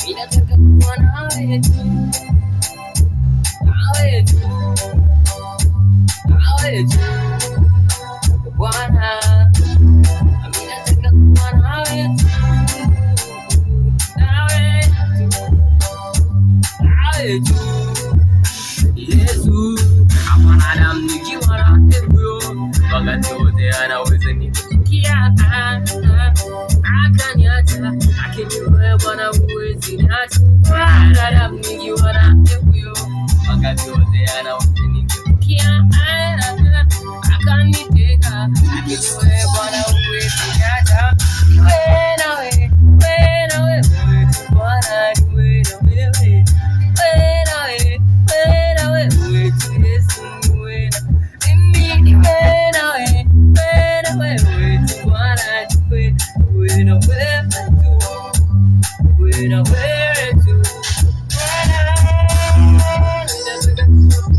Ninataka kuwa nawe tu, nawe tu, nawe tu Bwana. Ninataka kuwa nawe tu, nawe tu, nawe tu Yesu. Mwanadamu nikiwa na huyo, wakati wote anaweza nifikia, akaniacha, lakini wewe Bwana huwezi niacha. Mwanadamu nikiwa na huyo, wakati wote anaweza nifikia, akanitenga, lakini wewe Bwana huwezi niacha. Wewe nawe, wewe nawe, wewe tu Bwana, wewe na wewe.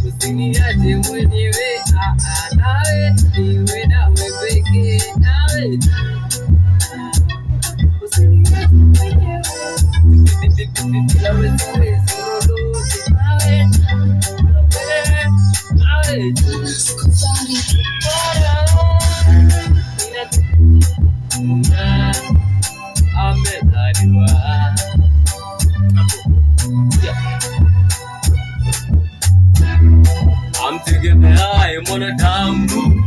Usiniache mwenyewe, nawe niwe nawe pekee, nawe usiniache mwenyewe, nawe siwezi lolote, nawe amezaliwa amtegemeaye mwanadamu,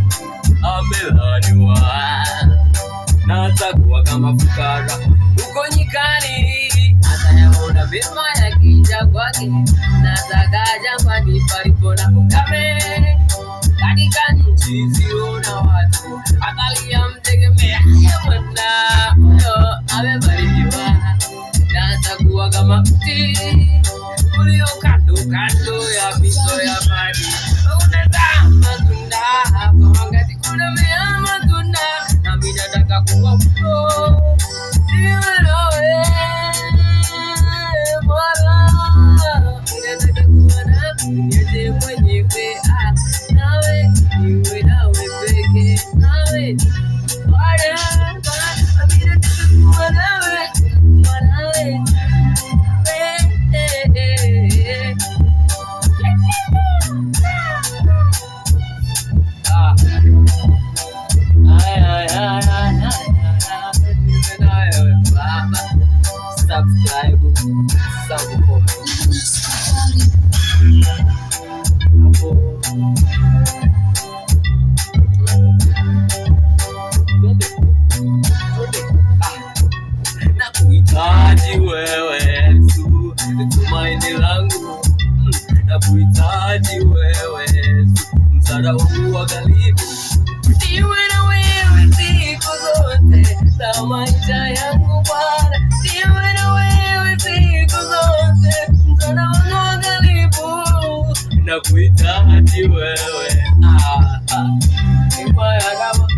amelaaniwa na atakuwa kama fukara huko nyikani. Atayaona mema yakija kwake, na atakaa jangwani palipo na ukame. Katika nchi isiyo na watu, atalia mtegemeaye Bwana, amebarikiwa na atakuwa kama mti ulio kando kando ya mito ya maji, unazaa matunda kwa wakati, unamea matunda. Nami nataka kuwa huyo, niwe nawe Bwana. Nataka kuwa nawe, niache mwenyewe, nawe niwe nawe pekee, nawe Bwana. Nami nataka kuwa nawe, kuwa nawe subscribe, comment. Nakuhitaji wewe Yesu, tumaini langu. Nakuhitaji wewe Yesu, msaada wangu wa karibu. Niwe na wewe siku zote za maisha yangu Bwana, niwe na wewe siku zote, msaada wangu wa karibu. Nakuhitaji wewe, ni mbaya kama